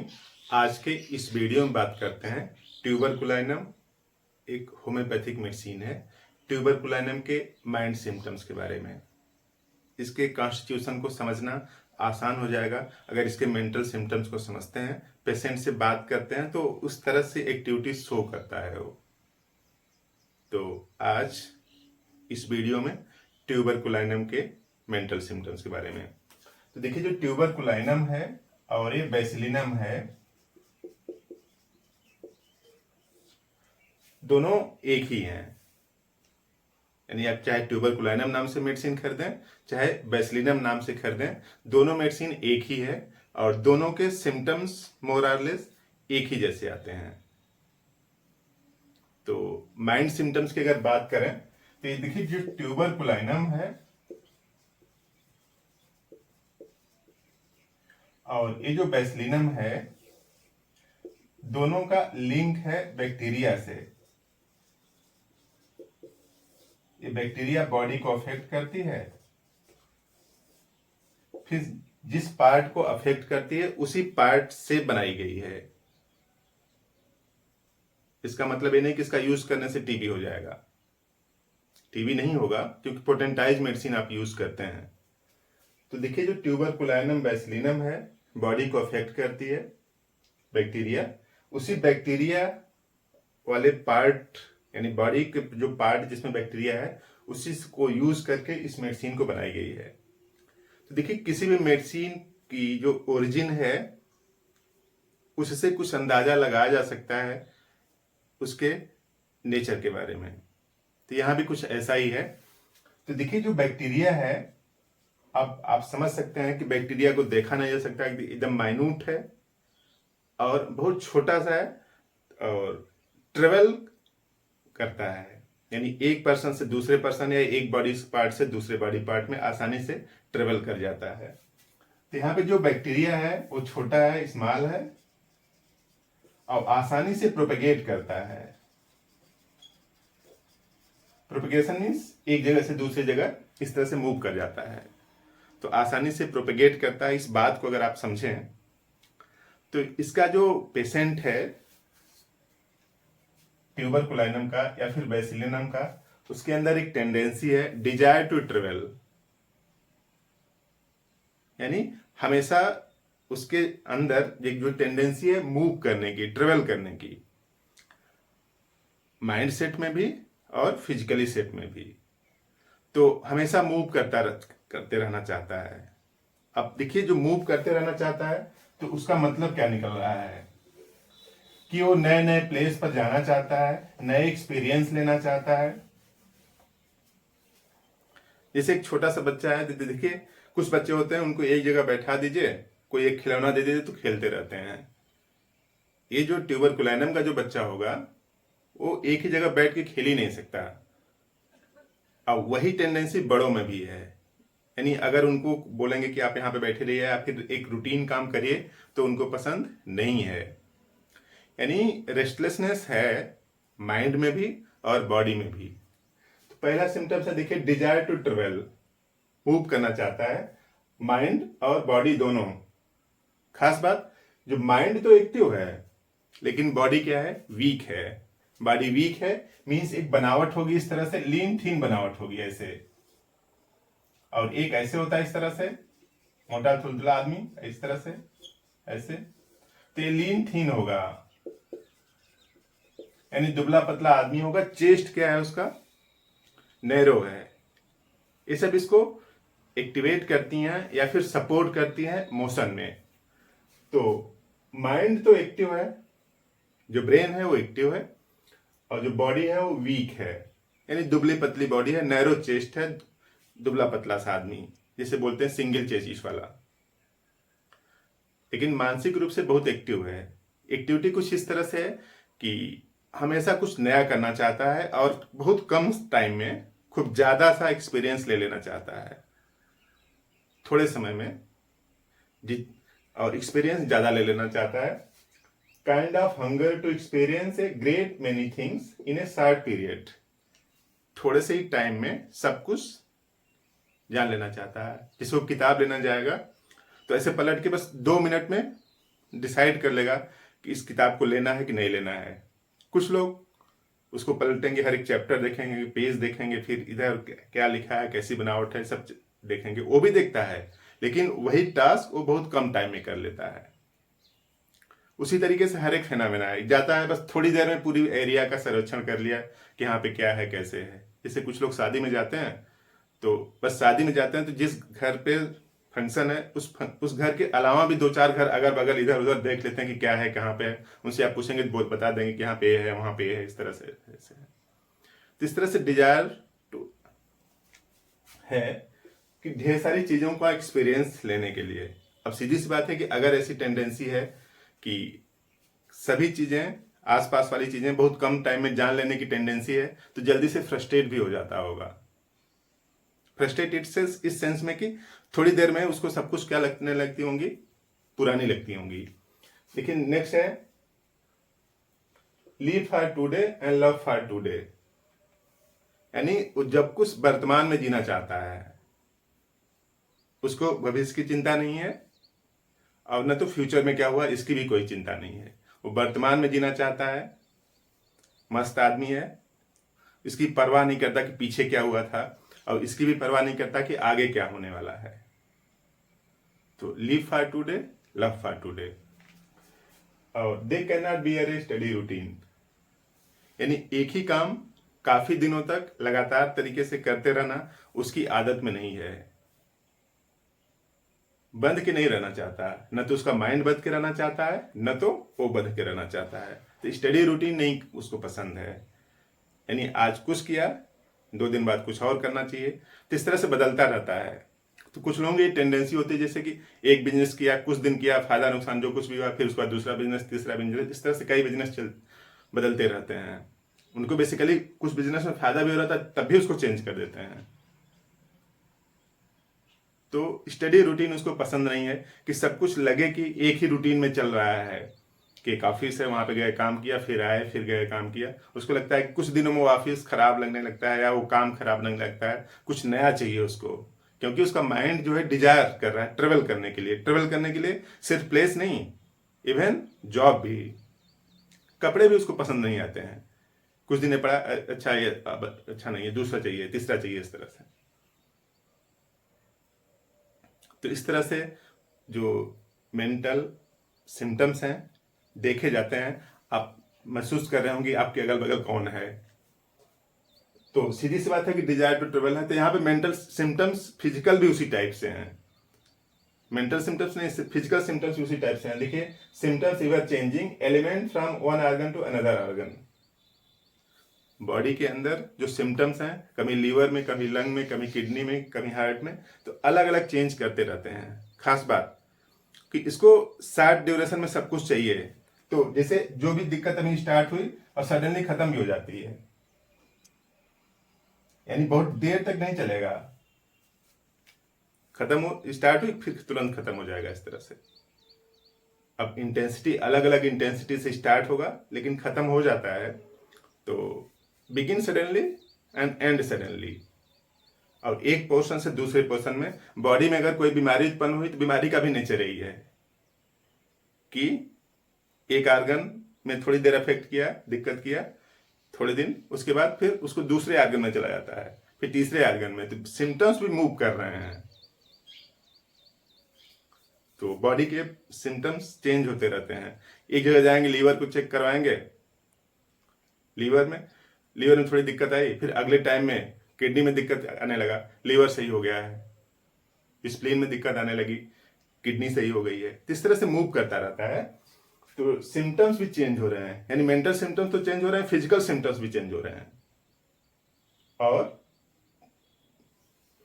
Morning. आज के इस वीडियो में बात करते हैं ट्यूबरकुलाइनम एक होम्योपैथिक मेडिसिन है। ट्यूबरकुलाइनम के माइंड सिम्टम्स के बारे में। इसके कॉन्स्टिट्यूशन को समझना आसान हो जाएगा अगर इसके मेंटल सिम्टम्स को समझते हैं, पेशेंट से बात करते हैं तो उस तरह से एक्टिविटी शो करता है वो। तो आज इस वीडियो में ट्यूबरकुलाइनम के मेंटल सिम्टम्स के बारे में। तो देखिए, जो ट्यूबरकुलाइनम है और ये बेसिलिनम है, दोनों एक ही हैं। यानी आप चाहे ट्यूबरकुलाइनम नाम से मेडिसिन खरीदें, चाहे बेसिलिनम नाम से खरीदें, दोनों मेडिसिन एक ही है और दोनों के सिम्टम्स मोर और लेस एक ही जैसे आते हैं। तो माइंड सिम्टम्स की अगर बात करें तो ये देखिए, जो ट्यूबरकुलाइनम है और ये जो बेसिलिनम है, दोनों का लिंक है बैक्टीरिया से। ये बैक्टीरिया बॉडी को अफेक्ट करती है, फिर जिस पार्ट को अफेक्ट करती है उसी पार्ट से बनाई गई है। इसका मतलब ये नहीं कि इसका यूज करने से टीबी हो जाएगा। टीबी नहीं होगा क्योंकि पोटेंटाइज मेडिसिन आप यूज करते हैं। तो देखिए, जो ट्यूबरकुलाइनम बेसिलिनम है, बॉडी को अफेक्ट करती है बैक्टीरिया, उसी बैक्टीरिया वाले पार्ट यानी बॉडी के जो पार्ट जिसमें बैक्टीरिया है उसी को यूज करके इस मेडिसिन को बनाई गई है। तो देखिए, किसी भी मेडिसिन की जो ओरिजिन है उससे कुछ अंदाजा लगाया जा सकता है उसके नेचर के बारे में। तो यहां भी कुछ ऐसा ही है। तो देखिए, जो बैक्टीरिया है, अब आप समझ सकते हैं कि बैक्टीरिया को देखा नहीं जा सकता, एकदम माइन्यूट है और बहुत छोटा सा है और ट्रेवल करता है। यानी एक पर्सन से दूसरे पर्सन या एक बॉडी पार्ट से दूसरे बॉडी पार्ट में आसानी से ट्रेवल कर जाता है। तो यहाँ पे जो बैक्टीरिया है वो छोटा है, स्मॉल है और आसानी से प्रोपेगेट करता है। प्रोपेगेशन मीन्स एक जगह से दूसरी जगह इस तरह से मूव कर जाता है। तो आसानी से प्रोपेगेट करता है। इस बात को अगर आप समझें तो इसका जो पेशेंट है ट्यूबरकुलाइनम का या फिर बेसिलिनम का, उसके अंदर एक टेंडेंसी है डिजायर टू ट्रेवल। यानी हमेशा उसके अंदर एक जो टेंडेंसी है मूव करने की, ट्रेवल करने की, माइंड सेट में भी और फिजिकली सेट में भी। तो हमेशा मूव करते रहना चाहता है। अब देखिए, जो मूव करते रहना चाहता है तो उसका मतलब क्या निकल रहा है कि वो नए नए प्लेस पर जाना चाहता है, नए एक्सपीरियंस लेना चाहता है। जैसे एक छोटा सा बच्चा है, देखिए कुछ बच्चे होते हैं उनको एक जगह बैठा दीजिए, कोई एक खिलौना दे दीजिए तो खेलते रहते हैं। ये जो ट्यूबरकुलाइनम का जो बच्चा होगा वो एक ही जगह बैठ के खेल ही नहीं सकता। अब वही टेंडेंसी बड़ों में भी है। यानी अगर उनको बोलेंगे कि आप यहाँ पे बैठे रहिए या फिर एक रूटीन काम करिए तो उनको पसंद नहीं है। यानी रेस्टलेसनेस है माइंड में भी और बॉडी में भी। तो पहला सिम्टम्स है, देखिए, डिजायर टू ट्रेवल, मूव करना चाहता है, माइंड और बॉडी दोनों। खास बात, जो माइंड तो एक्टिव है लेकिन बॉडी क्या है, वीक है। बॉडी वीक है मीन्स एक बनावट होगी इस तरह से, लीन थीन बनावट होगी ऐसे, और एक ऐसे होता है इस तरह से, मोटा थुलथुला आदमी इस तरह से ऐसे। तो ये लीन थीन होगा यानी दुबला पतला आदमी होगा। चेस्ट क्या है उसका, नैरो है। ये सब इसको एक्टिवेट करती हैं या फिर सपोर्ट करती हैं मोशन में। तो माइंड तो एक्टिव है, जो ब्रेन है वो एक्टिव है और जो बॉडी है वो वीक है। यानी दुबली पतली बॉडी है, नैरो चेस्ट है, दुबला पतला सा आदमी, जिसे बोलते हैं सिंगल चेसिस वाला। लेकिन मानसिक रूप से बहुत एक्टिव है। एक्टिविटी कुछ इस तरह से है कि हमेशा कुछ नया करना चाहता है और बहुत कम टाइम में खूब ज्यादा सा एक्सपीरियंस ले लेना चाहता है थोड़े समय में, और एक्सपीरियंस ज्यादा ले लेना चाहता है। Kind of hunger to experience a great many things in a short period. थोड़े से ही टाइम में सब कुछ जान लेना चाहता है। जिसको किताब लेना जाएगा तो ऐसे पलट के बस 2 मिनट में डिसाइड कर लेगा कि इस किताब को लेना है कि नहीं लेना है। कुछ लोग उसको पलटेंगे, हर एक चैप्टर देखेंगे, पेज देखेंगे, फिर इधर क्या लिखा है, कैसी बनावट है, सब देखेंगे। वो भी देखता है, लेकिन वही टास्क वो बहुत कम टाइम में कर लेता है। उसी तरीके से हर एक फेनामेना है, जाता है बस थोड़ी देर में पूरी एरिया का सर्वेक्षण कर लिया कि यहाँ पे क्या है, कैसे है। जैसे कुछ लोग शादी में जाते हैं, तो बस शादी में जाते हैं तो जिस घर पे फंक्शन है उस घर के अलावा भी 2-4 घर अगल बगल इधर उधर देख लेते हैं कि क्या है, कहाँ पे है। उनसे आप पूछेंगे तो बता देंगे कि यहाँ पे है, वहां पे है, इस तरह से ऐसे है। तो इस तरह से डिजायर टू है कि ढेर सारी चीजों का एक्सपीरियंस लेने के लिए। अब सीधी सी बात है कि अगर ऐसी टेंडेंसी है कि सभी चीजें, आसपास वाली चीजें बहुत कम टाइम में जान लेने की टेंडेंसी है, तो जल्दी से फ्रस्ट्रेट भी हो जाता होगा। फ्रस्ट्रेटेड से इस सेंस में कि थोड़ी देर में उसको सब कुछ क्या लगने लगती होंगी, पुरानी लगती होंगी। लेकिन नेक्स्ट है leave for today and love for today, यानी जब कुछ वर्तमान में जीना चाहता है, उसको भविष्य की चिंता नहीं है और न तो फ्यूचर में क्या हुआ इसकी भी कोई चिंता नहीं है। वो वर्तमान में जीना चाहता है, मस्त आदमी है, इसकी परवाह नहीं करता कि पीछे क्या हुआ था, और इसकी भी परवाह नहीं करता कि आगे क्या होने वाला है। तो live for today, love for today. और they can not be a study routine, यानी एक ही काम काफी दिनों तक लगातार तरीके से करते रहना उसकी आदत में नहीं है। बंद के नहीं रहना चाहता, न तो उसका माइंड बंद के रहना चाहता है, न तो वो बंद के रहना चाहता है। तो स्टडी रूटीन नहीं उसको पसंद है, यानी आज कुछ किया 2 दिन बाद कुछ और करना चाहिए। तो इस तरह से बदलता रहता है। तो कुछ लोगों की टेंडेंसी होती है जैसे कि एक बिजनेस किया, कुछ दिन किया, फायदा नुकसान जो कुछ भी हुआ, फिर उसके बाद दूसरा बिजनेस, तीसरा बिजनेस, इस तरह से कई बिजनेस बदलते रहते हैं। उनको बेसिकली कुछ बिजनेस में फायदा भी हो रहा था तब भी उसको चेंज कर देते हैं। तो स्टडी रूटीन उसको पसंद नहीं है कि सब कुछ लगे कि एक ही रूटीन में चल रहा है, कि एक ऑफिस है, वहां पे गए काम किया, फिर आए, फिर गए काम किया। उसको लगता है कि कुछ दिनों में वो ऑफिस खराब लगने लगता है या वो काम खराब लगने लगता है, कुछ नया चाहिए उसको। क्योंकि उसका माइंड जो है डिजायर कर रहा है ट्रेवल करने के लिए। ट्रेवल करने के लिए सिर्फ प्लेस नहीं, इवन जॉब भी। कपड़े भी उसको पसंद नहीं आते हैं। कुछ दिन पड़ा, अच्छा ये अच्छा नहीं है, दूसरा चाहिए, तीसरा चाहिए, इस तरह से। तो इस तरह से जो मेंटल सिम्टम्स हैं देखे जाते हैं। आप महसूस कर रहे होंगे आपके अगल बगल कौन है। तो सीधी सी बात है कि डिजायर टू ट्रेवल है, तो यहाँ पे मेंटल सिम्टम्स फिजिकल भी उसी टाइप से हैं। मेंटल सिम्टम्स नहीं, फिजिकल सिम्टम्स उसी टाइप से हैं। देखिए, symptoms ever changing element from one organ to another organ. Body के अंदर जो सिम्टम्स हैं, कभी लीवर में, कभी लंग में, कभी किडनी में, कभी हार्ट में, तो अलग अलग चेंज करते रहते हैं। खास बात कि इसको शॉर्ट ड्यूरेशन में सब कुछ चाहिए। तो जैसे जो भी दिक्कत अभी स्टार्ट हुई और सडनली खत्म भी हो जाती है, यानी बहुत देर तक नहीं चलेगा। खत्म हो, स्टार्ट हुई फिर तुरंत खत्म हो जाएगा, इस तरह से। अब इंटेंसिटी अलग अलग इंटेंसिटी से स्टार्ट होगा लेकिन खत्म हो जाता है। तो begin suddenly and and suddenly. और एक पोर्शन से दूसरे पोर्शन में बॉडी में अगर कोई बीमारी उत्पन्न हुई तो बीमारी का भी नेचर यही है कि एक ऑर्गन में थोड़ी देर अफेक्ट किया, दिक्कत किया थोड़े दिन, उसके बाद फिर उसको दूसरे ऑर्गन में चला जाता है, फिर तीसरे ऑर्गन में। तो सिम्टम्स भी मूव कर रहे हैं। तो बॉडी के सिम्टम्स चेंज होते रहते हैं। एक जगह जाएंगे, लीवर को चेक करवाएंगे, लीवर में थोड़ी दिक्कत आई, फिर अगले टाइम में किडनी में दिक्कत आने लगा, लीवर सही हो गया है। स्प्लीन में दिक्कत आने लगी, किडनी सही हो गई है। इस तरह से मूव करता रहता है। तो सिम्टम्स भी चेंज हो रहे हैं, यानी मेंटल सिम्टम्स तो चेंज हो रहे हैं, फिजिकल सिम्टम्स भी चेंज हो रहे हैं। और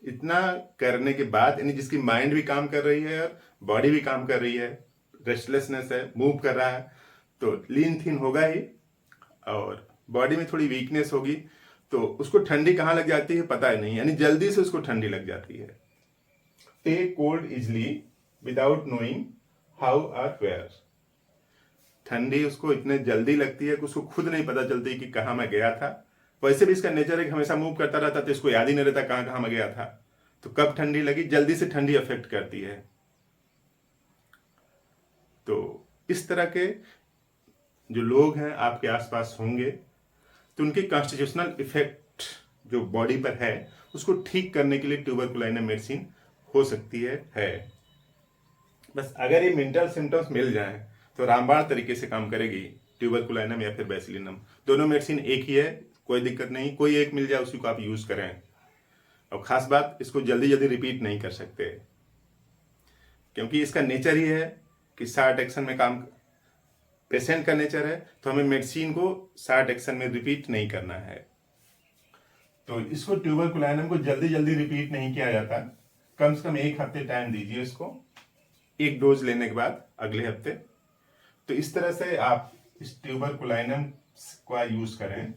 इतना करने के बाद, यानी जिसकी माइंड भी काम कर रही है और बॉडी भी काम कर रही है, रेस्टलेसनेस है, मूव कर रहा है, तो लीन थीन होगा ही। और बॉडी में थोड़ी वीकनेस होगी, तो उसको ठंडी कहाँ लग जाती है पता ही नहीं, यानी जल्दी से उसको ठंडी लग जाती है। Take cold easily without knowing how or where. ठंडी उसको इतने जल्दी लगती है कि उसको खुद नहीं पता चलती कि कहाँ मैं गया था। वैसे भी इसका नेचर है कि हमेशा मूव करता रहता, तो इसको याद ही नहीं रहता कहाँ कहाँ मैं गया था। तो कब ठंडी लगी, जल्दी से ठंडी अफेक्ट करती है। तो इस तरह के जो लोग हैं आपके आसपास होंगे, तो उनके कॉन्स्टिट्यूशनल इफेक्ट जो बॉडी पर है उसको ठीक करने के लिए ट्यूबरकुलाइनम मेडिसिन हो सकती है। बस अगर ये मेंटल सिम्टम्स मिल जाएं तो रामबाण तरीके से काम करेगी ट्यूबरकुलाइनम या फिर बैसिलिनम। दोनों मेडिसिन एक ही है, कोई दिक्कत नहीं, कोई एक मिल जाए उसी को आप यूज करें। और खास बात, इसको जल्दी जल्दी रिपीट नहीं कर सकते क्योंकि इसका नेचर ही है कि शार्ट एक्शन में काम, पेशेंट का नेचर है, तो हमें मेडिसिन को शार्ट एक्शन में रिपीट नहीं करना है। तो इसको ट्यूबरकुलाइनम को जल्दी जल्दी रिपीट नहीं किया जाता, कम से कम 1 हफ्ते टाइम दीजिए इसको, 1 डोज लेने के बाद अगले हफ्ते। तो इस तरह से आप इस ट्यूबरकुलाइनम का यूज करें।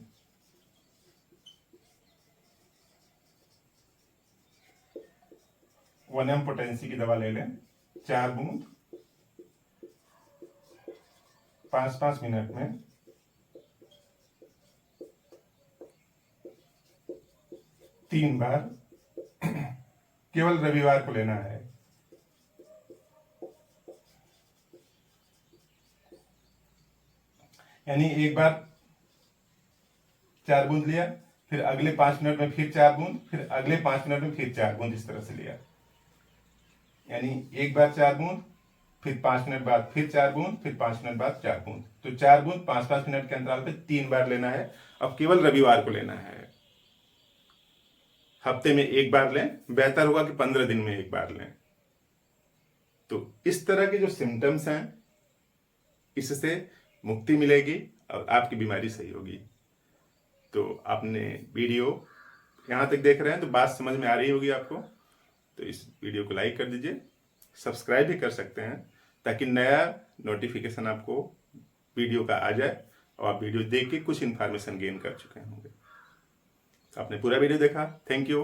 वनम पोटेंसी की दवा ले लें, 4 बूंद 5-5 मिनट में 3 बार, केवल रविवार को लेना है। यानी एक बार 4 बूंद लिया, फिर अगले 5 मिनट में फिर 4 बूंद, फिर अगले 5 मिनट में फिर 4 बूंद, इस तरह से लिया। यानी एक बार 4 बूंद, फिर 5 मिनट बाद फिर 4 बूंद, फिर 5 मिनट बाद 4 बूंद। तो 4 बूंद 5-5 मिनट के अंतराल पे 3 बार लेना है। अब केवल रविवार को लेना है। हफ्ते में 1 बार लें, बेहतर होगा कि 15 दिन में 1 बार लें। तो इस तरह के जो सिम्टम्स हैं, इससे मुक्ति मिलेगी और आपकी बीमारी सही होगी। तो आपने वीडियो यहाँ तक देख रहे हैं तो बात समझ में आ रही होगी आपको। तो इस वीडियो को लाइक कर दीजिए, सब्सक्राइब भी कर सकते हैं ताकि नया नोटिफिकेशन आपको वीडियो का आ जाए और आप वीडियो देख के कुछ इन्फॉर्मेशन गेन कर चुके होंगे। आपने पूरा वीडियो देखा, थैंक यू।